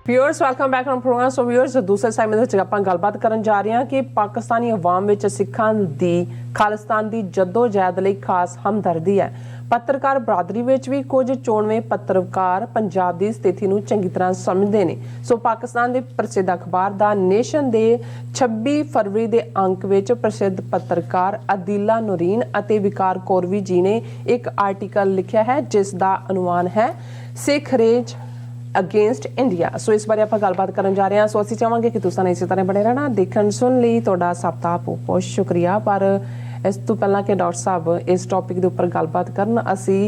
Viewers welcome back on program. So viewers दूसरे segment में ਆਪਾਂ ਗੱਲਬਾਤ ਕਰਨ ਜਾ ਰਹੇ ਹਾਂ ਕਿ ਪਾਕਿਸਤਾਨੀ ਆਵਾਮ ਵਿੱਚ ਸਿੱਖਾਂ ਦੀ ਖਾਲਿਸਤਾਨ ਦੀ ਜੱਦੋ-ਜਹਿਦ ਲਈ ਖਾਸ ਹਮਦਰਦੀ ਹੈ। ਪੱਤਰਕਾਰ ਬਰਾਦਰੀ ਵਿੱਚ ਵੀ ਕੁਝ ਚੋਣਵੇਂ ਪੱਤਰਕਾਰ ਪੰਜਾਬ ਦੀ ਸਥਿਤੀ ਨੂੰ ਚੰਗੀ ਤਰ੍ਹਾਂ ਸਮਝਦੇ ਨੇ। ਸੋ ਪਾਕਿਸਤਾਨ ਦੇ ਪ੍ਰਸਿੱਧ ਅਖਬਾਰ ਦਾ ਨੇਸ਼ਨ ਦੇ 26 ਫਰਵਰੀ ਦੇ ਅੰਕ ਵਿੱਚ ਪ੍ਰਸਿੱਧ ਪੱਤਰਕਾਰ ਅਦੀਲਾ ਨੂਰੀਨ ਅਤੇ W.Kauravi ਜੀ ਨੇ ਇੱਕ ਆਰਟੀਕਲ ਲਿਖਿਆ ਹੈ ਜਿਸ ਦਾ ਅਨੁਵਾਨ ਹੈ ਸਿੱਖ ਰੇਜ अगेंस्ट इंडिया। सो इस बारे आप गलबात करन जा रहे हैं। सो असीं चाहांगे कि तुसां इसी तरह बने रहना देखण सुन लई तुहाडा सब दा बहुत शुक्रिया। पर इस तो पहला कि डॉक्टर साहब इस टॉपिक के उपर गलबात करन असीं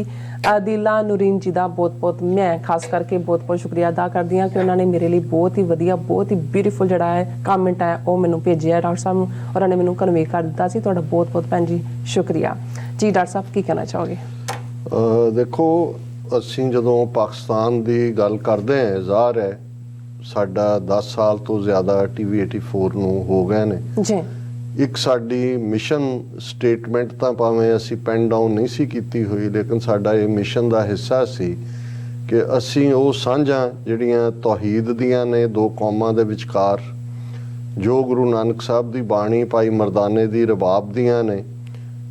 अदीला नूरीन जी का बहुत मैं खास करके बहुत शुक्रिया अदा करदी हां कि उन्होंने मेरे लिए बहुत ही वधिया बहुत ही ब्यूटीफुल जिहड़ा है कमेंट है वो मैनूं भेजिया डॉक्टर साहब नूं और उन्होंने मैनूं कन्वे कर दित्ता सी। तुहाडा बहुत भैन जी शुक्रिया जी। डॉक्टर साहब की कहना चाहोगे? देखो ਅਸੀਂ ਜਦੋਂ ਪਾਕਿਸਤਾਨ ਦੀ ਗੱਲ ਕਰਦੇ ਹਾਂ ਜ਼ਾਹਰ ਹੈ ਸਾਡਾ 10 ਸਾਲ ਤੋਂ ਜ਼ਿਆਦਾ TV 84 ਨੂੰ ਹੋ ਗਏ ਨੇ ਜੀ। ਇੱਕ ਸਾਡੀ ਮਿਸ਼ਨ ਸਟੇਟਮੈਂਟ ਤਾਂ ਭਾਵੇਂ ਅਸੀਂ ਪੈਨ ਡਾਊਨ ਨਹੀਂ ਸੀ ਕੀਤੀ ਹੋਈ ਲੇਕਿਨ ਸਾਡਾ ਇਹ ਮਿਸ਼ਨ ਦਾ ਹਿੱਸਾ ਸੀ ਕਿ ਅਸੀਂ ਉਹ ਸਾਂਝਾਂ ਜਿਹੜੀਆਂ ਤੌਹੀਦ ਦੀਆਂ ਨੇ ਦੋ ਕੌਮਾਂ ਦੇ ਵਿਚਕਾਰ ਜੋ ਗੁਰੂ ਨਾਨਕ ਸਾਹਿਬ ਦੀ ਬਾਣੀ ਭਾਈ ਮਰਦਾਨੇ ਦੀ ਰਬਾਬ ਦੀਆਂ ਨੇ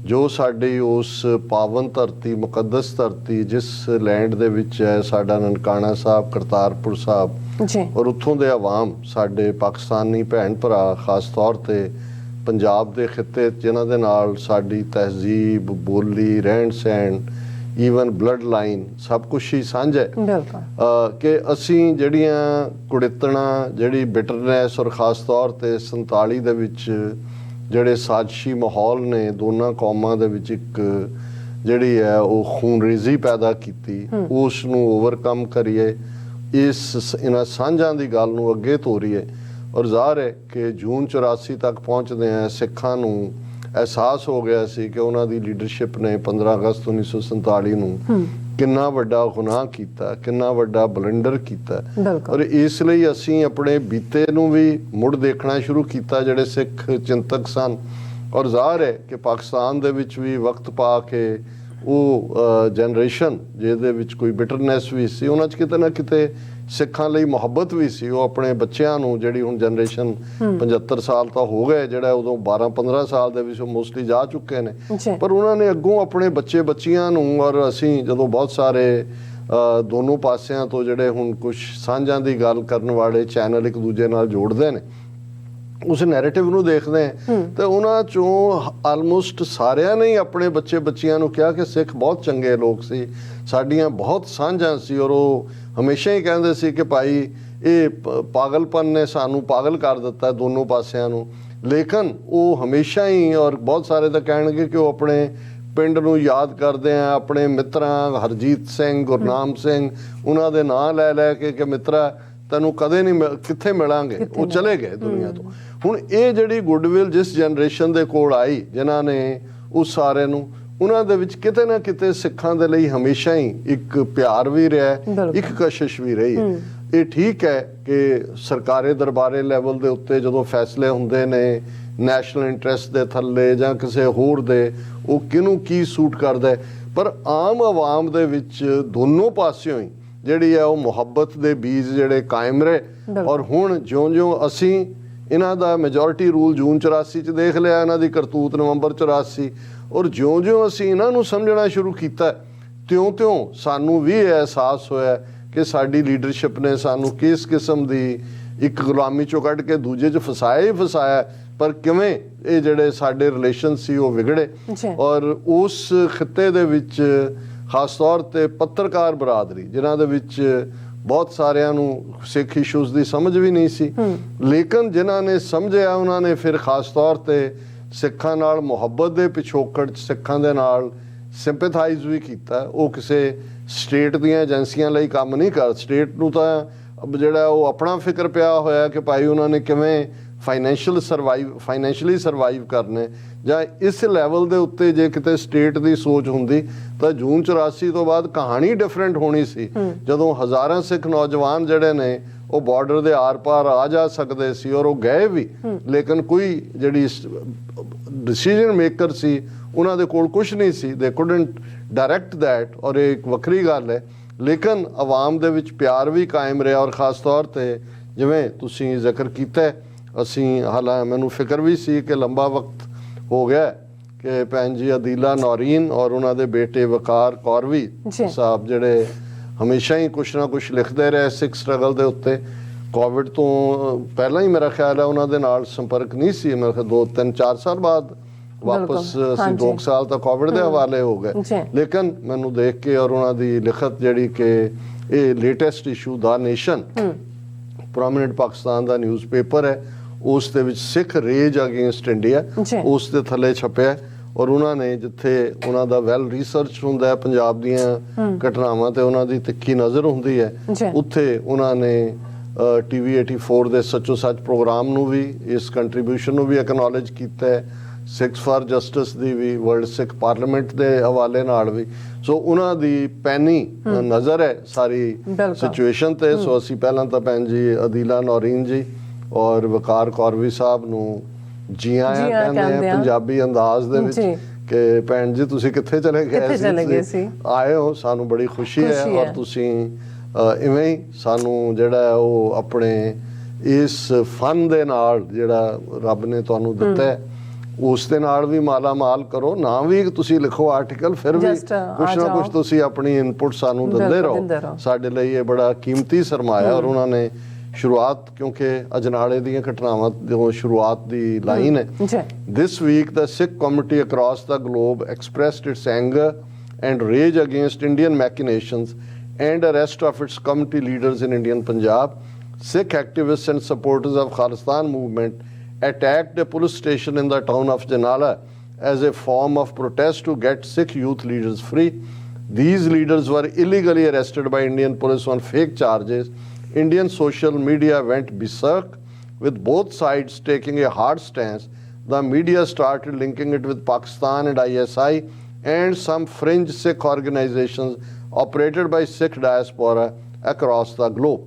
जो साडी उस पावन धरती मुकद्दस धरती जिस लैंड दे विच है साडा ननकाना साहब करतारपुर साहब और उत्थों दे आवाम साडे पाकिस्तानी भैन भरा खास तौर ते पंजाब दे खिते जिन्हां दे नाल साडी तहजीब बोली रहन सहन ईवन ब्लड लाइन सब कुछ ही सांझा है कि असीं जड़ियां कुड़ितणा जड़ी बिटरनैस और खास तौर ते 47 दे विच ਜਿਹੜੇ ਸਾਜ਼ਿਸ਼ੀ ਮਾਹੌਲ ਨੇ ਦੋਨਾਂ ਕੌਮਾਂ ਦੇ ਵਿੱਚ ਇੱਕ ਜਿਹੜੀ ਹੈ ਉਹ ਖੂਨਰੇਜ਼ੀ ਪੈਦਾ ਕੀਤੀ ਉਸ ਨੂੰ ਓਵਰਕਮ ਕਰੀਏ ਇਹਨਾਂ ਸਾਂਝਾਂ ਦੀ ਗੱਲ ਨੂੰ ਅੱਗੇ ਤੋਰੀਏ ਔਰ ਜ਼ਾਹਰ ਹੈ ਕਿ ਜੂਨ 84 ਤੱਕ ਪਹੁੰਚਦੇ ਆ ਸਿੱਖਾਂ ਨੂੰ ਅਹਿਸਾਸ ਹੋ ਗਿਆ ਸੀ ਕਿ ਉਹਨਾਂ ਦੀ ਲੀਡਰਸ਼ਿਪ ਨੇ 15 ਅਗਸਤ 1947 ਨੂੰ ਕਿੰਨਾ ਵੱਡਾ ਗੁਨਾਹ ਕੀਤਾ ਕਿੰਨਾ ਵੱਡਾ ਬਲੰਡਰ ਕੀਤਾ ਔਰ ਇਸ ਲਈ ਅਸੀਂ ਆਪਣੇ ਬੀਤੇ ਨੂੰ ਵੀ ਮੁੜ ਦੇਖਣਾ ਸ਼ੁਰੂ ਕੀਤਾ ਜਿਹੜੇ ਸਿੱਖ ਚਿੰਤਕ ਸਨ ਔਰ ਜ਼ਾਹਰ ਹੈ ਕਿ ਪਾਕਿਸਤਾਨ ਦੇ ਵਿੱਚ ਵੀ ਵਕਤ ਪਾ ਕੇ ਉਹ ਜਨਰੇਸ਼ਨ ਜਿਹਦੇ ਵਿੱਚ ਕੋਈ ਬਿਟਰਨੈਸ ਵੀ ਸੀ ਉਹਨਾਂ 'ਚ ਕਿਤੇ ਨਾ ਕਿਤੇ ਸਿੱਖਾਂ ਲਈ ਮੁਹੱਬਤ ਵੀ ਸੀ ਉਹ ਆਪਣੇ ਬੱਚਿਆਂ ਨੂੰ ਜਿਹੜੀ ਹੁਣ ਜਨਰੇਸ਼ਨ 75 ਸਾਲ ਤਾਂ ਹੋ ਗਏ ਜਿਹੜਾ ਉਦੋਂ 12-15 ਸਾਲ ਦੇ ਵਿੱਚ ਮੋਸਟਲੀ ਜਾ ਚੁੱਕੇ ਨੇ ਪਰ ਉਹਨਾਂ ਨੇ ਅੱਗੋਂ ਆਪਣੇ ਬੱਚੇ ਬੱਚੀਆਂ ਨੂੰ ਔਰ ਅਸੀਂ ਜਦੋਂ ਬਹੁਤ ਸਾਰੇ ਦੋਨੋਂ ਪਾਸਿਆਂ ਤੋਂ ਜਿਹੜੇ ਹੁਣ ਕੁਝ ਸਾਂਝਾਂ ਦੀ ਗੱਲ ਕਰਨ ਵਾਲੇ ਚੈਨਲ ਇੱਕ ਦੂਜੇ ਨਾਲ ਜੋੜਦੇ ਨੇ ਉਸ ਨੈਰੇਟਿਵ ਨੂੰ ਦੇਖਦੇ ਹਾਂ ਤੇ ਉਹਨਾਂ ਚੋਂ ਆਲਮੋਸਟ ਸਾਰਿਆਂ ਨੇ ਆਪਣੇ ਬੱਚੇ ਬੱਚੀਆਂ ਨੂੰ ਕਿਹਾ ਕਿ ਸਿੱਖ ਬਹੁਤ ਚੰਗੇ ਲੋਕ ਸੀ ਸਾਡੀਆਂ ਬਹੁਤ ਸਾਂਝਾਂ ਸੀ ਔਰ ਉਹ ਹਮੇਸ਼ਾ ਹੀ ਕਹਿੰਦੇ ਸੀ ਕਿ ਭਾਈ ਇਹ ਪਾਗਲਪਨ ਨੇ ਸਾਨੂੰ ਪਾਗਲ ਕਰ ਦਿੱਤਾ ਦੋਨੋਂ ਪਾਸਿਆਂ ਨੂੰ ਲੇਕਿਨ ਉਹ ਹਮੇਸ਼ਾ ਹੀ ਔਰ ਬਹੁਤ ਸਾਰੇ ਤਾਂ ਕਹਿਣਗੇ ਕਿ ਉਹ ਆਪਣੇ ਪਿੰਡ ਨੂੰ ਯਾਦ ਕਰਦੇ ਆ ਆਪਣੇ ਮਿੱਤਰਾਂ ਹਰਜੀਤ ਸਿੰਘ ਗੁਰਨਾਮ ਸਿੰਘ ਉਹਨਾਂ ਦੇ ਨਾਂ ਲੈ ਲੈ ਕੇ ਮਿੱਤਰਾ ਤੈਨੂੰ ਕਦੇ ਨਹੀਂ ਕਿੱਥੇ ਮਿਲਾਂਗੇ ਉਹ ਚਲੇ ਗਏ ਦੁਨੀਆ ਤੋਂ ਹੁਣ ਇਹ ਜਿਹੜੀ ਗੁੱਡਵਿਲ ਜਿਸ ਜਨਰੇਸ਼ਨ ਦੇ ਕੋਲ ਆਈ ਜਿਨ੍ਹਾਂ ਨੇ ਉਸ ਸਾਰੇ ਨੂੰ ਉਹਨਾਂ ਦੇ ਵਿੱਚ ਕਿਤੇ ਨਾ ਕਿਤੇ ਸਿੱਖਾਂ ਦੇ ਲਈ ਹਮੇਸ਼ਾ ਹੀ ਇੱਕ ਪਿਆਰ ਵੀ ਰਿਹਾ ਇੱਕ ਕਸ਼ਿਸ਼ ਵੀ ਰਹੀ ਇਹ ਠੀਕ ਹੈ ਕਿ ਸਰਕਾਰੀ ਦਰਬਾਰੇ ਲੈਵਲ ਦੇ ਉੱਤੇ ਜਦੋਂ ਫੈਸਲੇ ਹੁੰਦੇ ਨੇ ਨੈਸ਼ਨਲ ਇੰਟਰਸਟ ਦੇ ਥੱਲੇ ਜਾਂ ਕਿਸੇ ਹੋਰ ਦੇ ਉਹ ਕਿਹਨੂੰ ਕੀ ਸੂਟ ਕਰਦਾ ਪਰ ਆਮ ਆਵਾਮ ਦੇ ਵਿੱਚ ਦੋਨੋਂ ਪਾਸਿਓਂ ਹੀ ਜਿਹੜੀ ਹੈ ਉਹ ਮੁਹੱਬਤ ਦੇ ਬੀਜ ਜਿਹੜੇ ਕਾਇਮ ਰਹੇ ਔਰ ਹੁਣ ਜਿਉਂ-ਜਿਉਂ ਅਸੀਂ ਇਹਨਾਂ ਦਾ ਮੈਜੋਰਿਟੀ ਰੂਲ ਜੂਨ 84 'ਚ ਦੇਖ ਲਿਆ ਇਹਨਾਂ ਦੀ ਕਰਤੂਤ ਨਵੰਬਰ 84 ਔਰ ਜਿਉਂ-ਜਿਉਂ ਅਸੀਂ ਇਹਨਾਂ ਨੂੰ ਸਮਝਣਾ ਸ਼ੁਰੂ ਕੀਤਾ ਤਿਉਂ-ਤਿਉਂ ਸਾਨੂੰ ਵੀ ਅਹਿਸਾਸ ਹੋਇਆ ਕਿ ਸਾਡੀ ਲੀਡਰਸ਼ਿਪ ਨੇ ਸਾਨੂੰ ਕਿਸ ਕਿਸਮ ਦੀ ਇੱਕ ਗੁਲਾਮੀ 'ਚੋਂ ਕੱਢ ਕੇ ਦੂਜੇ 'ਚ ਫਸਾਇਆ ਹੀ ਫਸਾਇਆ ਪਰ ਕਿਵੇਂ ਇਹ ਜਿਹੜੇ ਸਾਡੇ ਰਿਲੇਸ਼ਨ ਸੀ ਉਹ ਵਿਗੜੇ ਔਰ ਉਸ ਖਿੱਤੇ ਦੇ ਵਿੱਚ ਖਾਸ ਤੌਰ ਤੇ ਪੱਤਰਕਾਰ ਬਰਾਦਰੀ ਜਿਨ੍ਹਾਂ ਦੇ ਵਿੱਚ ਬਹੁਤ ਸਾਰਿਆਂ ਨੂੰ ਸਿੱਖ ਇਸ਼ੂਜ਼ ਦੀ ਸਮਝ ਵੀ ਨਹੀਂ ਸੀ ਲੇਕਿਨ ਜਿਨ੍ਹਾਂ ਨੇ ਸਮਝਿਆ ਉਹਨਾਂ ਨੇ ਫਿਰ ਖਾਸ ਤੌਰ ਤੇ ਸਿੱਖਾਂ ਨਾਲ ਮੁਹੱਬਤ ਦੇ ਪਿਛੋਕੜ 'ਚ ਸਿੱਖਾਂ ਦੇ ਨਾਲ ਸਿੰਪੈਥਾਈਜ਼ ਵੀ ਕੀਤਾ ਉਹ ਕਿਸੇ ਸਟੇਟ ਦੀਆਂ ਏਜੰਸੀਆਂ ਲਈ ਕੰਮ ਨਹੀਂ ਕਰ ਸਟੇਟ ਨੂੰ ਤਾਂ ਜਿਹੜਾ ਉਹ ਆਪਣਾ ਫਿਕਰ ਪਿਆ ਹੋਇਆ ਕਿ ਭਾਈ ਉਹਨਾਂ ਨੇ ਕਿਵੇਂ ਫਾਈਨੈਂਸ਼ੀਅਲੀ ਸਰਵਾਈਵ ਕਰਨੇ ਜਾਂ ਇਸ ਲੈਵਲ ਦੇ ਉੱਤੇ ਜੇ ਕਿਤੇ ਸਟੇਟ ਦੀ ਸੋਚ ਹੁੰਦੀ ਤਾਂ ਜੂਨ 84 ਤੋਂ ਬਾਅਦ ਕਹਾਣੀ ਡਿਫਰੈਂਟ ਹੋਣੀ ਸੀ ਜਦੋਂ ਹਜ਼ਾਰਾਂ ਸਿੱਖ ਨੌਜਵਾਨ ਜਿਹੜੇ ਨੇ ਉਹ ਬਾਰਡਰ ਦੇ ਆਰ ਪਾਰ ਆ ਜਾ ਸਕਦੇ ਸੀ ਔਰ ਉਹ ਗਏ ਵੀ ਲੇਕਿਨ ਕੋਈ ਜਿਹੜੀ ਡਿਸੀਜਨ ਮੇਕਰ ਸੀ ਉਹਨਾਂ ਦੇ ਕੋਲ ਕੁਛ ਨਹੀਂ ਸੀ ਦੇ ਕੁਡਨਟ ਡਾਇਰੈਕਟ ਦੈਟ ਔਰ ਇੱਕ ਵੱਖਰੀ ਗੱਲ ਹੈ ਲੇਕਿਨ ਆਵਾਮ ਦੇ ਵਿੱਚ ਪਿਆਰ ਵੀ ਕਾਇਮ ਰਿਹਾ ਔਰ ਖਾਸ ਤੌਰ ਤੇ ਜਿਵੇਂ ਤੁਸੀਂ ਜ਼ਿਕਰ ਕੀਤਾ ਅਸੀਂ ਹਾਲਾਂ ਮੈਨੂੰ ਫਿਕਰ ਵੀ ਸੀ ਕਿ ਲੰਬਾ ਵਕਤ ਹੋ ਗਿਆ ਕਿ ਭੈਣ ਜੀ ਅਦੀਲਾ ਨੌਰੀਨ ਔਰ ਉਹਨਾਂ ਦੇ ਬੇਟੇ ਵਕਾਰ ਕੌਰਵੀ ਸਾਹਿਬ ਜਿਹੜੇ ਹਮੇਸ਼ਾ ਹੀ ਕੁਛ ਨਾ ਕੁਛ ਲਿਖਦੇ ਰਹੇ ਸਿੱਖ ਸਟਰਗਲ ਦੇ ਉੱਤੇ ਕੋਵਿਡ ਤੋਂ ਪਹਿਲਾਂ ਹੀ ਮੇਰਾ ਖਿਆਲ ਹੈ ਉਹਨਾਂ ਦੇ ਨਾਲ ਸੰਪਰਕ ਨਹੀਂ ਸੀ ਮੇਰੇ ਖਿਆਲ 2-3-4 ਸਾਲ ਬਾਅਦ ਵਾਪਸ ਅਸੀਂ 2 ਸਾਲ ਤਾਂ ਕੋਵਿਡ ਦੇ ਹਵਾਲੇ ਹੋ ਗਏ ਲੇਕਿਨ ਮੈਨੂੰ ਦੇਖ ਕੇ ਔਰ ਉਹਨਾਂ ਦੀ ਲਿਖਤ ਜਿਹੜੀ ਕਿ ਇਹ ਲੇਟੈਸਟ ਇਸ਼ੂ ਦਾ ਨੇਸ਼ਨ ਪ੍ਰੋਮਿਨੈਂਟ ਪਾਕਿਸਤਾਨ ਦਾ ਨਿਊਜ਼ਪੇਪਰ ਹੈ ਉਸ ਦੇ ਵਿੱਚ ਸਿੱਖ ਰੇਜ ਅਗੇਂਸਟ ਇੰਡੀਆ ਉਸ ਦੇ ਥੱਲੇ ਛਪਿਆ ਔਰ ਉਹਨਾਂ ਨੇ ਜਿੱਥੇ ਉਹਨਾਂ ਦਾ ਵੈਲ ਰਿਸਰਚ ਹੁੰਦਾ ਹੈ ਪੰਜਾਬ ਦੀਆਂ ਘਟਨਾਵਾਂ ਤੇ ਉਹਨਾਂ ਦੀ ਤਿੱਖੀ ਨਜ਼ਰ ਹੁੰਦੀ ਹੈ ਉੱਥੇ ਉਹਨਾਂ ਨੇ TV 84 ਦੇ ਸੱਚੋ ਸੱਚ ਪ੍ਰੋਗਰਾਮ ਨੂੰ ਵੀ ਇਸ ਕੰਟਰੀਬਿਊਸ਼ਨ ਨੂੰ ਵੀ ਐਕਨੋਲੇਜ ਕੀਤਾ ਹੈ Sikhs for justice the we world Sikh parliament ਦੇ ਹਵਾਲੇ ਨਾਲ ਵੀ ਸੋ ਉਹਨਾਂ ਦੀ ਪੈਨੀ ਨਜ਼ਰ ਹੈ ਸਾਰੀ ਸਿਚੁਏਸ਼ਨ ਤੇ ਸੋ ਅਸੀਂ ਪਹਿਲਾਂ ਤਾਂ ਭੈਣ ਜੀ ਅਦੀਲਾ ਨੌਰੀਨ ਜੀ ਔਰ ਵਕਾਰ ਕੌਰਵੀ ਸਾਹਿਬ ਨੂੰ ਜੀ ਆਇਆਂ ਕਹਿੰਦੇ ਆ ਪੰਜਾਬੀ ਅੰਦਾਜ਼ ਦੇ ਵਿੱਚ ਕਿ ਭੈਣ ਜੀ ਤੁਸੀਂ ਕਿੱਥੇ ਚਲੇ ਗਏ ਸੀ ਆਏ ਹੋ ਸਾਨੂੰ ਬੜੀ ਖੁਸ਼ੀ ਹੈ ਔਰ ਤੁਸੀਂ ਇਵੇਂ ਹੀ ਸਾਨੂੰ ਜਿਹੜਾ ਉਹ ਆਪਣੇ ਇਸ ਫਨ ਦੇ ਨਾਲ ਜਿਹੜਾ ਰੱਬ ਨੇ ਤੁਹਾਨੂੰ ਦਿੱਤਾ ਹੈ ਉਸ ਦੇ ਨਾਲ ਵੀ ਮਾਲਾ ਮਾਲ ਕਰੋ ਨਾ ਵੀ ਤੁਸੀਂ ਲਿਖੋ ਆਰਟੀਕਲ ਫਿਰ ਵੀ ਕੁਛ ਨਾ ਕੁਛ ਤੁਸੀਂ ਆਪਣੀ ਇਨਪੁਟ ਸਾਨੂੰ ਦਿੰਦੇ ਰਹੋ ਸਾਡੇ ਲਈ ਇਹ ਬੜਾ ਕੀਮਤੀ ਸਰਮਾਇਆ ਔਰ ਉਹਨਾਂ ਨੇ ਸ਼ੁਰੂਆਤ ਕਿਉਂਕਿ ਅਜਨਾਲੇ ਦੀਆਂ ਘਟਨਾਵਾਂ ਤੋਂ ਸ਼ੁਰੂਆਤ ਦੀ ਲਾਈਨ ਹੈ ਦਿਸ ਵੀਕ ਦਾ Sikh community across the globe expressed its anger and rage against Indian machinations and arrest of its community leaders in Indian Punjab. Sikh activists and supporters of Khalistan movement attacked a police station in the town of Janala as a form of protest to get Sikh youth leaders free. These leaders were illegally arrested by Indian police on fake charges. Indian social media went berserk, with both sides taking a hard stance. The media started linking it with Pakistan and ISI and some fringe Sikh organizations operated by Sikh diaspora across the globe.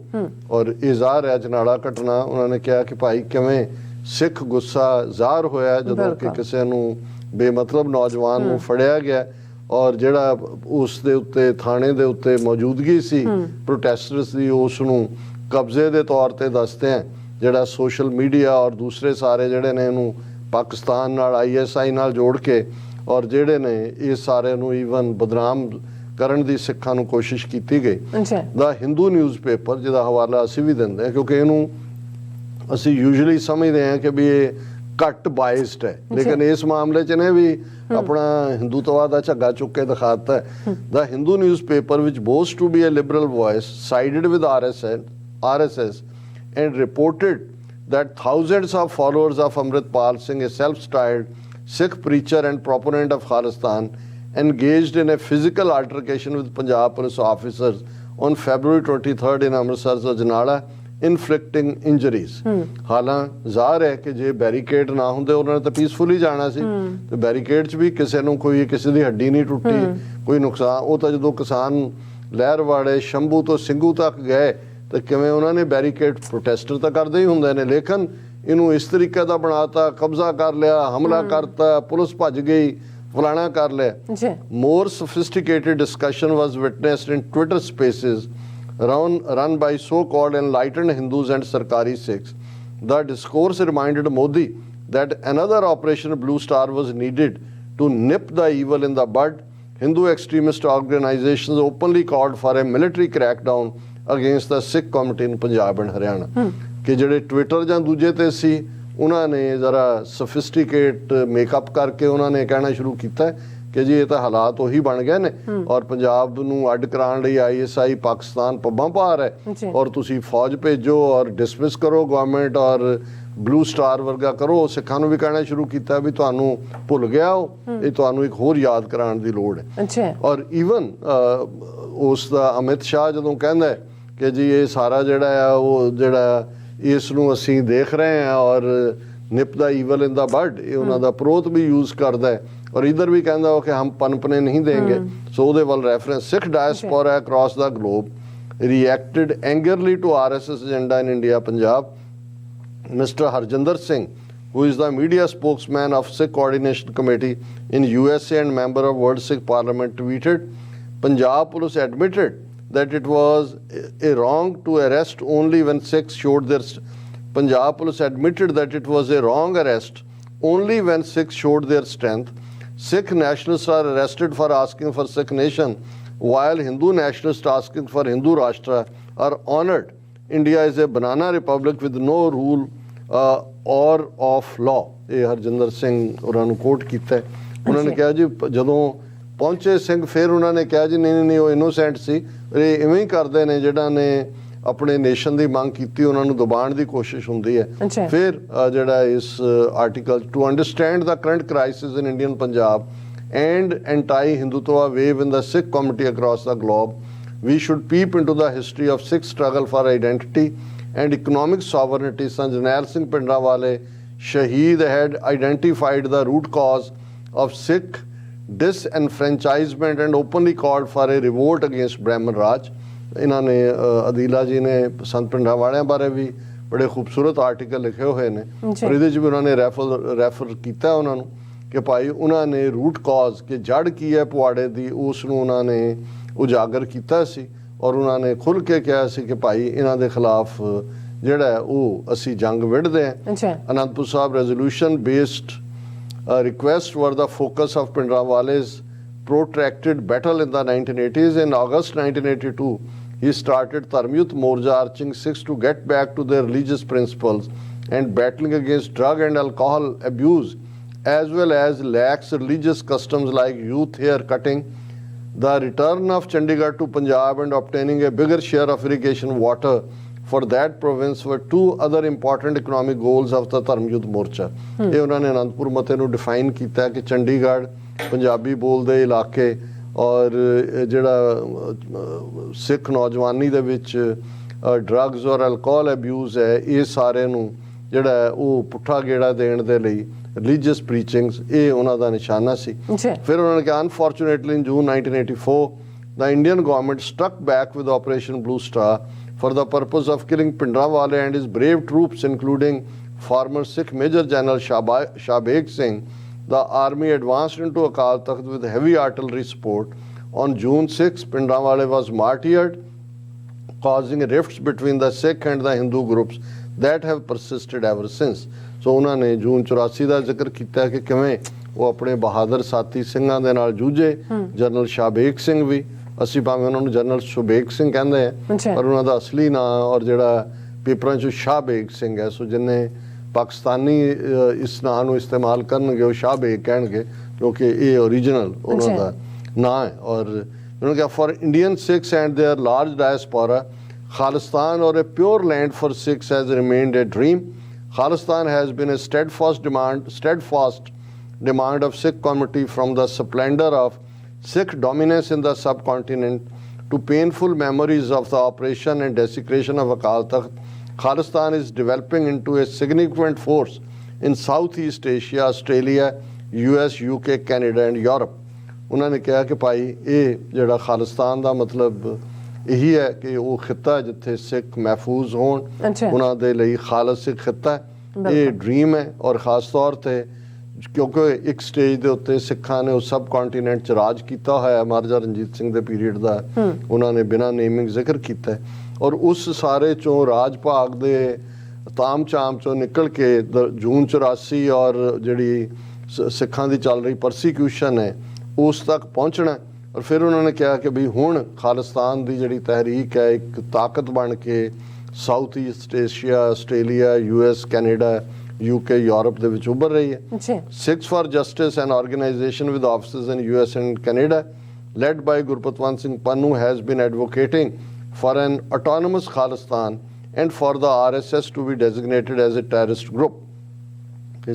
ਔਰ ਇਜ਼ਹਾਰ ਹੈ ਅਜਨਾਲਾ ਘਟਨਾ ਉਹਨਾਂ ਨੇ ਕਿਹਾ ਕਿ ਭਾਈ ਕਿਵੇਂ ਸਿੱਖ ਗੁੱਸਾ ਜ਼ਾਹਰ ਹੋਇਆ ਜਦੋਂ ਕਿ ਕਿਸੇ ਨੂੰ ਬੇਮਤਲਬ ਨੌਜਵਾਨ ਨੂੰ ਫੜਿਆ ਗਿਆ ਔਰ ਜਿਹੜਾ ਉਸ ਦੇ ਉੱਤੇ ਥਾਣੇ ਦੇ ਉੱਤੇ ਮੌਜੂਦਗੀ ਸੀ ਪ੍ਰੋਟੈਸਟਰਸ ਦੀ ਉਸ ਨੂੰ ਕਬਜ਼ੇ ਦੇ ਤੌਰ ਤੇ ਦੱਸਦੇ ਆ ਜਿਹੜਾ ਸੋਸ਼ਲ ਮੀਡੀਆ ਔਰ ਦੂਸਰੇ ਸਾਰੇ ਜਿਹੜੇ ਨੇ ਇਹਨੂੰ ਪਾਕਿਸਤਾਨ ਨਾਲ ISI ਨਾਲ ਜੋੜ ਕੇ ਔਰ ਜਿਹੜੇ ਨੇ ਇਹ ਸਾਰੇ ਨੂੰ ਈਵਨ ਬਦਨਾਮ ਕਰਨ ਦੀ ਸਿੱਖਾਂ ਨੂੰ ਕੋਸ਼ਿਸ਼ ਕੀਤੀ ਗਈ ਦਾ ਹਿੰਦੂ ਨਿਊਜ਼ਪੇਪਰ ਜਿਹਦਾ ਹਵਾਲਾ ਅਸੀਂ ਵੀ ਦਿੰਦੇ ਹਾਂ ਕਿਉਂਕਿ ਇਹਨੂੰ ਅਸੀਂ ਯੂਜੂਅਲੀ ਸਮਝਦੇ ਹਾਂ ਕਿ ਵੀ ਇਹ ਘੱਟ ਬਾਇਸਡ ਹੈ ਲੇਕਿਨ ਇਸ ਮਾਮਲੇ 'ਚ ਨੇ ਵੀ ਆਪਣਾ ਹਿੰਦੂਤਵਾਦ ਦਾ ਝੱਗਾ ਚੁੱਕ ਕੇ ਦਿਖਾਤਾ ਹੈ ਦਾ ਹਿੰਦੂ ਨਿਊਜ਼ਪੇਪਰ ਵਿੱਚ ਬੋਸ to be a liberal voice sided with RSS and reported that thousands of followers of Amritpal Singh, a self-styled Sikh preacher and proponent of Khalistan, engaged in a physical altercation with Punjab police officers on February 23rd in Amritsar's Ajnala, inflicting injuries. ਹਾਲਾਂ ਜ਼ਾਹਰ ਹੈ ਕਿ ਜੇ barricade ਨਾ ਹੁੰਦੇ ਉਹਨਾਂ ਨੇ ਤਾਂ ਪੀਸਫੁਲੀ ਜਾਣਾ ਸੀ ਤੇ ਬੈਰੀਕੇਡ 'ਚ ਵੀ ਕਿਸੇ ਨੂੰ ਕੋਈ ਕਿਸੇ ਦੀ ਹੱਡੀ ਨਹੀਂ ਟੁੱਟੀ ਕੋਈ ਨੁਕਸਾਨ ਉਹ ਤਾਂ ਜਦੋਂ ਕਿਸਾਨ ਲਹਿਰਵਾੜੇ ਸ਼ੰਭੂ ਤੋਂ ਸਿੰਘੂ ਤੱਕ ਗਏ ਤੇ ਕਿਵੇਂ ਉਹਨਾਂ ਨੇ ਬੈਰੀਕੇਡ ਪ੍ਰੋਟੈਸਟਰ ਤਾਂ ਕਰਦੇ ਹੀ ਹੁੰਦੇ ਨੇ ਲੇਕਿਨ ਇਹਨੂੰ ਇਸ ਤਰੀਕੇ ਦਾ ਬਣਾਤਾ ਕਬਜ਼ਾ ਕਰ ਲਿਆ ਹਮਲਾ ਕਰਤਾ ਪੁਲਿਸ ਭੱਜ ਗਈ ਫਲਾਣਾ ਕਰ ਲਿਆ more sophisticated discussion was witnessed in Twitter spaces run by so-called enlightened Hindus and Sarkari Sikhs. The discourse reminded Modi that another Operation Blue Star was needed to nip the evil in the bud. Hindu extremist organizations openly called for a military crackdown against the Sikh community in Punjab and Haryana. ਕਿ ਜਿਹੜੇ Twitter ਜਾਂ ਦੂਜੇ ਤੇ ਸੀ ਉਹਨਾਂ ਨੇ ਜ਼ਰਾ ਸਫਿਸਟੀਕੇਟ makeup ਕਰਕੇ ਉਹਨਾਂ ਨੇ ਕਹਿਣਾ ਸ਼ੁਰੂ ਕੀਤਾ ਕਿ ਜੀ ਇਹ ਤਾਂ ਹਾਲਾਤ ਉਹੀ ਬਣ ਗਏ ਨੇ ਔਰ ਪੰਜਾਬ ਨੂੰ ਅੱਡ ਕਰਾਉਣ ਲਈ ISI ਪਾਕਿਸਤਾਨ ਪੱਬਾਂ ਭਾਰ ਹੈ ਔਰ ਤੁਸੀਂ ਫੌਜ ਭੇਜੋ ਔਰ ਡਿਸਮਿਸ ਕਰੋ ਗਵਰਨਮੈਂਟ ਔਰ ਬਲੂ ਸਟਾਰ ਵਰਗਾ ਕਰੋ ਸਿੱਖਾਂ ਨੂੰ ਵੀ ਕਹਿਣਾ ਸ਼ੁਰੂ ਕੀਤਾ ਵੀ ਤੁਹਾਨੂੰ ਭੁੱਲ ਗਿਆ ਇਹ ਤੁਹਾਨੂੰ ਇੱਕ ਹੋਰ ਯਾਦ ਕਰਾਉਣ ਦੀ ਲੋੜ ਹੈ ਔਰ ਈਵਨ ਉਸ ਦਾ ਅਮਿਤ ਸ਼ਾਹ ਜਦੋਂ ਕਹਿੰਦਾ ਕਿ ਜੀ ਇਹ ਸਾਰਾ ਜਿਹੜਾ ਆ ਉਹ ਜਿਹੜਾ ਇਸ ਨੂੰ ਅਸੀਂ ਦੇਖ ਰਹੇ ਹਾਂ ਔਰ ਨਿਪ ਦਾ ਈਵਲ ਇਨ ਦਾ ਬਰਡ ਇਹ ਉਹਨਾਂ ਦਾ ਪ੍ਰੋਤ ਵੀ ਯੂਜ਼ ਕਰਦਾ ਹੈ ਔਰ ਇਧਰ ਵੀ ਕਹਿੰਦਾ ਉਹ ਕਿ ਹਮ ਪਨਪਨੇ ਨਹੀਂ ਦੇਂਗੇ ਸੋ ਉਹਦੇ ਵੱਲ reference Sikh diaspora across the globe reacted angrily to RSS agenda in India, Punjab. Mr. Harjinder Singh, who is the media spokesman of Sikh Coordination Committee in USA and member of World Sikh Parliament, tweeted, Punjab Police admitted that it was a wrong to arrest only when Sikhs showed their Punjab police admitted that it was a wrong arrest only when Sikhs showed their strength. Sikh nationalists are arrested for asking for Sikh nation, while Hindu nationalists asking for Hindu Rashtra are honored. India is a banana republic with no rule or of law. ਇਹ ਹਰਜਿੰਦਰ ਸਿੰਘ ਉਹਨਾਂ ਨੂੰ ਕੋਟ ਕੀਤਾ ਹੈ। ਉਹਨਾਂ ਨੇ ਕਿਹਾ ਜੀ ਜਦੋਂ ਪਹੁੰਚੇ ਸਿੰਘ ਫਿਰ ਉਹਨਾਂ ਨੇ ਕਿਹਾ ਜੀ ਨਹੀਂ ਉਹ ਇਨੋਸੈਂਟ ਸੀ, ਇਹ ਇਵੇਂ ਹੀ ਕਰਦੇ ਨੇ ਜਿਹੜਾ ਨੇ ਆਪਣੇ ਨੇਸ਼ਨ ਦੀ ਮੰਗ ਕੀਤੀ ਉਹਨਾਂ ਨੂੰ ਦਬਾਉਣ ਦੀ ਕੋਸ਼ਿਸ਼ ਹੁੰਦੀ ਹੈ। ਫਿਰ ਜਿਹੜਾ ਇਸ article to understand the current crisis in Indian Punjab and anti-Hindutva wave in the Sikh community across the globe, we should peep into the history of Sikh struggle for identity and economic sovereignty. Sanjanar Singh Pindrawale, Shaheed, had identified the root cause of Sikh disenfranchisement and openly called for a revolt against Brahman Raj. ਇਹਨਾਂ ਨੇ ਅਦੀਲਾ ਜੀ ਨੇ ਸੰਤ ਪਿੰਡਰਾਵਾਲਿਆਂ ਬਾਰੇ ਵੀ ਬੜੇ ਖੂਬਸੂਰਤ article ਲਿਖੇ ਹੋਏ ਨੇ, ਔਰ ਇਹਦੇ 'ਚ ਵੀ ਉਹਨਾਂ ਨੇ ਰੈਫਰ ਕੀਤਾ ਉਹਨਾਂ ਨੂੰ ਕਿ ਭਾਈ ਉਹਨਾਂ ਨੇ ਰੂਟ ਕਾਜ਼ ਕਿ ਜੜ ਕੀ ਹੈ ਪੁਆੜੇ ਦੀ ਉਸ ਨੂੰ ਉਹਨਾਂ ਨੇ ਉਜਾਗਰ ਕੀਤਾ ਸੀ, ਔਰ ਉਹਨਾਂ ਨੇ ਖੁੱਲ੍ਹ ਕੇ ਕਿਹਾ ਸੀ ਕਿ ਭਾਈ ਇਹਨਾਂ ਦੇ ਖਿਲਾਫ ਜਿਹੜਾ ਹੈ ਉਹ ਅਸੀਂ ਜੰਗ ਵਿੜਦੇ ਹਾਂ। Anandpur Sahib resolution based requests were the focus of Pindrawale's protracted battle in the 1980s. In August 1982, he started Dharmyut Morja, urging Sikhs to get back to their religious principles and battling against drug and alcohol abuse, as well as lax religious customs like youth hair cutting, the return of Chandigarh to Punjab and obtaining a bigger share of irrigation water for that province were two other important economic goals of the Dharmyut Morcha. ਇਹ ਉਹਨਾਂ ਨੇ ਅਨੰਦਪੁਰ ਮਤੇ ਨੂੰ define ਕੀਤਾ ਕਿ ਚੰਡੀਗੜ੍ਹ ਪੰਜਾਬੀ ਬੋਲਦੇ ਇਲਾਕੇ ਔਰ ਜਿਹੜਾ ਸਿੱਖ ਨੌਜਵਾਨੀ ਦੇ ਵਿੱਚ ਡਰੱਗਸ ਔਰ ਅਲਕੋਹਲ ਅਬਿਊਜ਼ ਹੈ ਇਹ ਸਾਰੇ ਨੂੰ ਜਿਹੜਾ ਉਹ ਪੁੱਠਾ ਗੇੜਾ ਦੇਣ ਦੇ ਲਈ ਰਿਲੀਜੀਅਸ ਪ੍ਰੀਚਿੰਗਸ ਇਹ ਉਹਨਾਂ ਦਾ ਨਿਸ਼ਾਨਾ ਸੀ। ਫਿਰ ਉਹਨਾਂ ਨੇ ਕਿਹਾ unfortunately in June 1984 the Indian government struck back with Operation Blue Star for the purpose of killing Pindrawale and his brave troops, including former Sikh Major General Shahbeg Singh. The army advanced into Akal Takht with heavy artillery support. On June 6, Pindrawale was martyred, causing rifts between the Sikh and the Hindu groups that have persisted ever since. So ਉਹਨਾਂ ਨੇ ਜੂਨ 84 ਦਾ ਜ਼ਿਕਰ ਕੀਤਾ ਕਿ ਕਿਵੇਂ ਉਹ ਆਪਣੇ ਬਹਾਦਰ ਸਾਥੀ ਸਿੰਘਾਂ ਦੇ ਨਾਲ ਜੂਝੇ। ਜਨਰਲ ਸ਼ਾਹਬੇਗ ਸਿੰਘ ਵੀ, ਅਸੀਂ ਭਾਵੇਂ ਉਹਨਾਂ ਨੂੰ ਜਨਰਲ ਸ਼ੁਬੇਗ ਸਿੰਘ ਕਹਿੰਦੇ ਆ ਪਰ ਉਹਨਾਂ ਦਾ ਅਸਲੀ ਨਾਂ ਔਰ ਜਿਹੜਾ ਪੇਪਰਾਂ 'ਚ ਸ਼ਾਹਬੇਗ ਸਿੰਘ ਹੈ। ਸੋ ਜਿੰਨੇ ਪਾਕਿਸਤਾਨੀ ਇਸ ਨਾਂ ਨੂੰ ਇਸਤੇਮਾਲ ਕਰਨਗੇ ਉਹ ਸ਼ਾਹਬੇਗ ਕਹਿਣਗੇ ਕਿਉਂਕਿ ਇਹ ਓਰੀਜਨਲ ਉਹਨਾਂ ਦਾ ਨਾਂ ਹੈ। ਔਰ ਉਹਨਾਂ ਨੇ ਕਿਹਾ for Indian Sikhs and their large diaspora Khalistan or a pure land for Sikhs has remained a dream. Khalistan has been a steadfast demand of Sikh community from the splendor of Sikh dominance in the subcontinent to painful memories of the operation and desecration of Akal Takht. Khalistan is developing into a significant force in Southeast Asia, Australia, US, UK, Canada and Europe. ਉਹਨਾਂ ਨੇ ਕਿਹਾ ਕਿ ਭਾਈ ਇਹ ਜਿਹੜਾ ਖਾਲਿਸਤਾਨ ਦਾ ਮਤਲਬ ਇਹੀ ਹੈ ਕਿ ਉਹ ਖਿੱਤਾ ਜਿੱਥੇ ਸਿੱਖ ਮਹਿਫੂਜ਼ ਹੋਣ, ਉਹਨਾਂ ਦੇ ਲਈ ਖਾਲਸ ਸਿੱਖ ਖਿੱਤਾ ਹੈ। ਇਹ ਡ੍ਰੀਮ ਹੈ ਔਰ ਖਾਸ ਤੌਰ 'ਤੇ ਕਿਉਂਕਿ ਇੱਕ ਸਟੇਜ ਦੇ ਉੱਤੇ ਸਿੱਖਾਂ ਨੇ ਉਸ ਸਬ ਕੰਟੀਨੈਂਟ 'ਚ ਰਾਜ ਕੀਤਾ ਹੋਇਆ ਮਹਾਰਾਜਾ ਰਣਜੀਤ ਸਿੰਘ ਦੇ ਪੀਰੀਅਡ ਦਾ ਉਹਨਾਂ ਨੇ ਬਿਨਾਂ ਨੇਮਿੰਗ ਜ਼ਿਕਰ ਕੀਤਾ ਹੈ। ਔਰ ਉਸ ਸਾਰੇ 'ਚੋਂ ਰਾਜ ਭਾਗ ਦੇ ਤਾਮ ਝਾਮ 'ਚੋਂ ਨਿਕਲ ਕੇ ਜੂਨ 84 ਔਰ ਜਿਹੜੀ ਸਿੱਖਾਂ ਦੀ ਚੱਲ ਰਹੀ ਪਰਸੀਕਿਊਸ਼ਨ ਹੈ ਉਸ ਤੱਕ ਪਹੁੰਚਣਾ। ਔਰ ਫਿਰ ਉਹਨਾਂ ਨੇ ਕਿਹਾ ਕਿ ਵੀ ਹੁਣ ਖਾਲਿਸਤਾਨ ਦੀ ਜਿਹੜੀ ਤਹਿਰੀਕ ਹੈ ਇੱਕ ਤਾਕਤ ਬਣ ਕੇ south east Asia, Australia, US, Canada, UK, Europe ਦੇ ਵਿੱਚ ਉੱਭਰ ਰਹੀ ਹੈ। Sikhs for justice an organisation with offices in US and Canada led by Gurpatwant Singh Pannu has been advocating for an autonomous Khalistan and for the RSS to be designated as a terrorist group.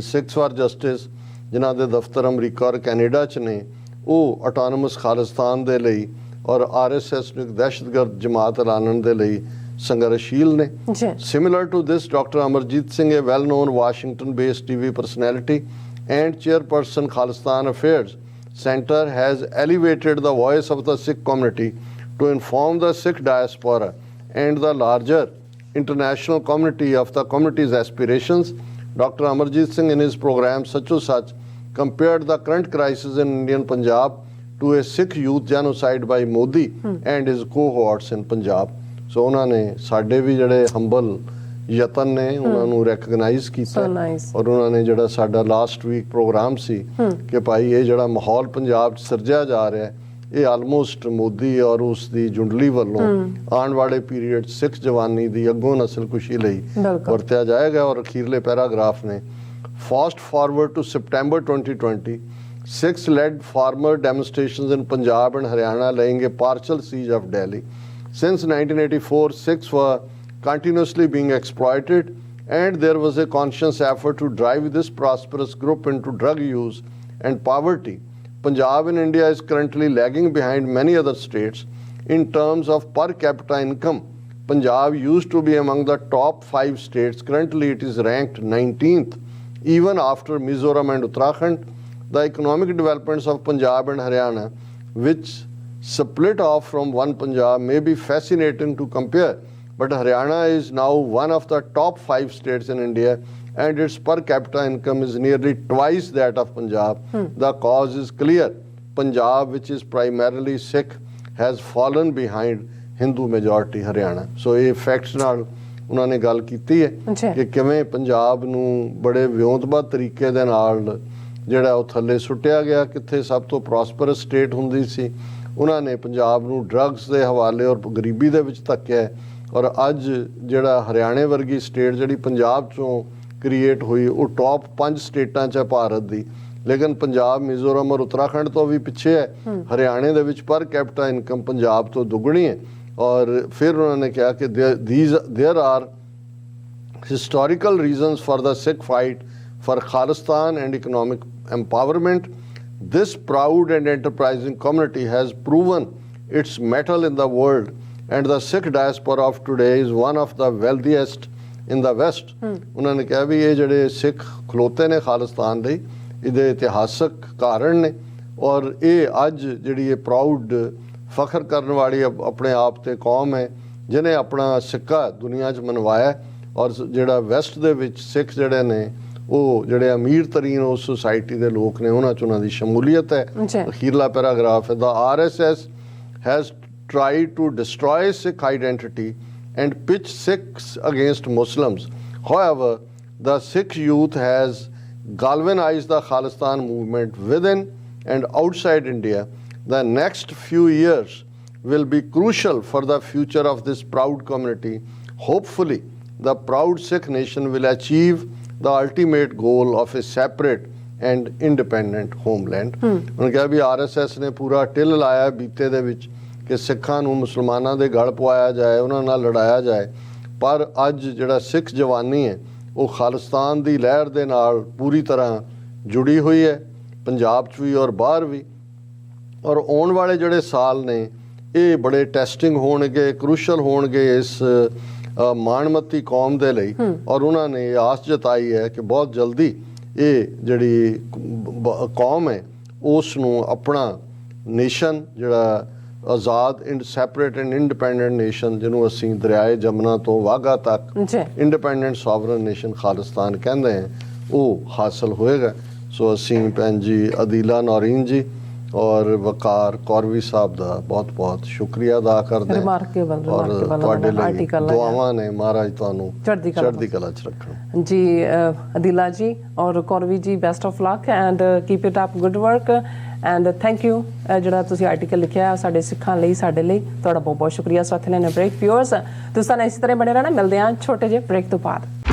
Sikhs for Justice ਜਿਨ੍ਹਾਂ ਦੇ ਦਫ਼ਤਰ America ਔਰ Canada 'ਚ ਨੇ ਉਹ autonomous Khalistan ਦੇ ਲਈ ਔਰ RSS ਨੂੰ ਇੱਕ ਦਹਿਸ਼ਤਗਰਦ ਜਮਾਤ ਐਲਾਨਣ ਦੇ ਲਈ ਸੰਘਰਸ਼ੀਲ ਨੇ। Similar to this, Dr.Amarjit Singh, a well-known Washington-based TV personality and chairperson Khalistan Affairs Center, has elevated the voice of the Sikh community to inform the Sikh diaspora and the larger international community of the community's aspirations. Dr. Amarjit Singh in his program Such compared the current crisis in Indian Punjab to a Sikh youth genocide by Modi and his cohorts in Punjab. So ਉਹਨਾਂ ਨੇ ਸਾਡੇ ਵੀ ਜਿਹੜੇ humble ਯਤਨ ਨੇ ਉਹਨਾਂ ਨੂੰ recognise ਕੀਤਾ ਔਰ ਉਹਨਾਂ ਨੇ ਜਿਹੜਾ ਸਾਡਾ ਲਾਸਟ ਵੀਕ ਪ੍ਰੋਗਰਾਮ ਸੀ ਕਿ ਭਾਈ ਇਹ ਜਿਹੜਾ ਮਾਹੌਲ ਪੰਜਾਬ 'ਚ ਸਿਰਜਿਆ ਜਾ ਰਿਹਾ ਹੈ ਇਹ ਆਲਮੋਸਟ ਮੋਦੀ ਔਰ ਉਸ ਦੀ ਜੁੰਡਲੀ ਵੱਲੋਂ ਆਉਣ ਵਾਲੇ ਪੀਰੀਅਡ ਸਿੱਖ ਜਵਾਨੀ ਦੀ ਅੱਗੋਂ ਨਸਲਕੁਸ਼ੀ ਲਈ ਵਰਤਿਆ ਜਾਏਗਾ। ਔਰ ਅਖੀਰਲੇ ਪੈਰਾਗ੍ਰਾਫ ਨੇ fast forward to September 2020 Sikhs led farmer demonstrations in Punjab and Haryana laying a partial siege of Delhi. Since 1984, Sikhs were continuously being exploited and there was a conscious effort to drive this prosperous group into drug use and poverty. Punjab in India is currently lagging behind many other states in terms of per capita income. Punjab used to be among the top 5 states. Currently it is ranked 19th, even after Mizoram and Uttarakhand. The economic developments of Punjab and Haryana, which split off from one Punjab, may be fascinating to compare. But Haryana is now one of the top 5 states in India and its per capita income is nearly twice that of Punjab. The cause is clear. Punjab, which is primarily Sikh, has fallen behind Hindu majority Haryana. So ਇਹ facts ਨਾਲ ਉਹਨਾਂ ਨੇ ਗੱਲ ਕੀਤੀ ਹੈ ਕਿ ਕਿਵੇਂ ਪੰਜਾਬ ਨੂੰ ਬੜੇ ਵਿਉਂਤਬੱਧ ਤਰੀਕੇ ਦੇ ਨਾਲ ਜਿਹੜਾ ਉਹ ਥੱਲੇ ਸੁੱਟਿਆ ਗਿਆ। ਕਿੱਥੇ ਸਭ ਤੋਂ ਪ੍ਰੋਸਪਰਸ ਸਟੇਟ ਹੁੰਦੀ ਸੀ ਉਹਨਾਂ ਨੇ ਪੰਜਾਬ ਨੂੰ ਡਰੱਗਸ ਦੇ ਹਵਾਲੇ ਔਰ ਗਰੀਬੀ ਦੇ ਵਿੱਚ ਧੱਕਿਆ ਔਰ ਅੱਜ ਜਿਹੜਾ ਹਰਿਆਣੇ ਵਰਗੀ ਸਟੇਟ ਜਿਹੜੀ ਪੰਜਾਬ ਚੋਂ ਕ੍ਰੀਏਟ ਹੋਈ ਉਹ ਟੌਪ 5 ਸਟੇਟਾਂ 'ਚ ਹੈ ਭਾਰਤ ਦੀ। ਲੇਕਿਨ ਪੰਜਾਬ ਮਿਜ਼ੋਰਮ ਔਰ ਉੱਤਰਾਖੰਡ ਤੋਂ ਵੀ ਪਿੱਛੇ ਹੈ। ਹਰਿਆਣੇ ਦੇ ਵਿੱਚ ਪਰ ਕੈਪੀਟਾ ਇਨਕਮ ਪੰਜਾਬ ਤੋਂ ਦੁੱਗਣੀ ਹੈ। ਔਰ ਫਿਰ ਉਹਨਾਂ ਨੇ ਕਿਹਾ ਕਿ there are historical reasons for the Sikh fight for Khalistan and economic empowerment. This proud and enterprising community has proven its mettle in the world and the Sikh diaspora of today is one of the wealthiest in the West. ਉਹਨਾਂ ਨੇ ਕਿਹਾ ਵੀ ਇਹ ਜਿਹੜੇ ਸਿੱਖ ਖਲੋਤੇ ਨੇ ਖਾਲਿਸਤਾਨ ਲਈ ਇਹਦੇ ਇਤਿਹਾਸਕ ਕਾਰਨ ਨੇ ਔਰ ਇਹ ਅੱਜ ਜਿਹੜੀ ਇਹ ਪ੍ਰਾਊਡ ਫਖਰ ਕਰਨ ਵਾਲੀ ਆਪਣੇ ਆਪ ਤੇ ਕੌਮ ਹੈ ਜਿਹਨੇ ਆਪਣਾ ਸਿੱਕਾ ਦੁਨੀਆ 'ਚ ਮਨਵਾਇਆ ਔਰ ਜਿਹੜਾ ਵੈਸਟ ਦੇ ਵਿੱਚ ਸਿੱਖ ਜਿਹੜੇ ਨੇ ਉਹ ਜਿਹੜੇ ਅਮੀਰ ਤਰੀਨ ਉਸ ਸੁਸਾਇਟੀ ਦੇ ਲੋਕ ਨੇ ਉਹਨਾਂ 'ਚ ਉਹਨਾਂ ਦੀ ਸ਼ਮੂਲੀਅਤ ਹੈ। ਅਖੀਰਲਾ ਪੈਰਾਗ੍ਰਾਫ ਹੈ ਦਾ RSS has tried to destroy Sikh identity and pitch Sikhs against Muslims. However, the Sikh youth has galvanized the Khalistan movement within and outside India. The next few years will be crucial for the future of this proud community. Hopefully, the proud Sikh nation will achieve the ultimate goal of a separate and independent homeland. ਉਹਨਾਂ ਕਿਹਾ ਵੀ RSS ਨੇ ਪੂਰਾ till ਲਾਇਆ ਬੀਤੇ ਦੇ ਵਿੱਚ ਕਿ ਸਿੱਖਾਂ ਨੂੰ ਮੁਸਲਮਾਨਾਂ ਦੇ ਗਲ ਪਵਾਇਆ ਜਾਏ ਉਹਨਾਂ ਨਾਲ ਲੜਾਇਆ ਜਾਏ ਪਰ ਅੱਜ ਜਿਹੜਾ ਸਿੱਖ ਜਵਾਨੀ ਹੈ ਉਹ ਖਾਲਿਸਤਾਨ ਦੀ ਲਹਿਰ ਦੇ ਨਾਲ ਪੂਰੀ ਤਰ੍ਹਾਂ ਜੁੜੀ ਹੋਈ ਹੈ ਪੰਜਾਬ 'ਚ ਵੀ ਔਰ ਬਾਹਰ ਵੀ ਔਰ ਆਉਣ ਵਾਲੇ ਜਿਹੜੇ ਸਾਲ ਨੇ ਇਹ ਬੜੇ ਟੈਸਟਿੰਗ ਹੋਣਗੇ ਕ੍ਰੂਸ਼ਲ ਹੋਣਗੇ ਇਸ ਮਾਣਮੱਤੀ ਕੌਮ ਦੇ ਲਈ ਔਰ ਉਹਨਾਂ ਨੇ ਇਹ ਆਸ ਜਤਾਈ ਹੈ ਕਿ ਬਹੁਤ ਜਲਦੀ ਇਹ ਜਿਹੜੀ ਕੌਮ ਹੈ ਉਸ ਨੂੰ ਆਪਣਾ ਨੇਸ਼ਨ ਜਿਹੜਾ ਆਜ਼ਾਦ ਸੈਪਰੇਟ ਐਂਡ ਇੰਡੀਪੈਂਡੈਂਟ ਨੇਸ਼ਨ ਜਿਹਨੂੰ ਅਸੀਂ ਦਰਿਆਏ ਜਮਨਾ ਤੋਂ ਵਾਘਾ ਤੱਕ ਇੰਡੀਪੈਂਡੈਂਟ ਸੋਵਰਨ ਨੇਸ਼ਨ ਖਾਲਿਸਤਾਨ ਕਹਿੰਦੇ ਹਾਂ ਉਹ ਹਾਸਲ ਹੋਏਗਾ। ਸੋ ਅਸੀਂ ਭੈਣ ਜੀ ਅਦੀਲਾ ਨੌਰੀਨ ਜੀ ਔਰ ਵਕਾਰ ਕੌਰਵੀ ਸਾਹਿਬ ਦਾ ਬਹੁਤ ਬਹੁਤ ਸ਼ੁਕਰੀਆ ਅਦਾ ਕਰਦੇ ਹਾਂ ਔਰ ਤੁਹਾਡੇ ਲਈ ਦੁਆਵਾਂ ਨੇ ਮਹਾਰਾਜ ਤੁਹਾਨੂੰ ਚੜ੍ਹਦੀ ਕਲਾ 'ਚ ਰੱਖਣ ਜੀ। ਅਦੀਲਾ ਜੀ ਔਰ ਕੌਰਵੀ ਜੀ best of luck and keep it up good work and thank you. ਜਿਹੜਾ ਤੁਸੀਂ ਆਰਟੀਕਲ ਲਿਖਿਆ ਸਾਡੇ ਸਿੱਖਾਂ ਲਈ ਸਾਡੇ ਲਈ ਤੁਹਾਡਾ ਬਹੁਤ ਬਹੁਤ ਸ਼ੁਕਰੀਆ। ਸਾਥ ਲੈਣਾ ਬ੍ਰੇਕ ਵਿਊਅਰਸ ਤੁਸੀਂ ਸਾਨੂੰ ਇਸੇ ਤਰ੍ਹਾਂ ਬਣੇ ਰਹਿਣਾ। ਮਿਲਦੇ ਹਾਂ ਛੋਟੇ ਜਿਹੇ ਬ੍ਰੇਕ ਤੋਂ ਬਾਅਦ।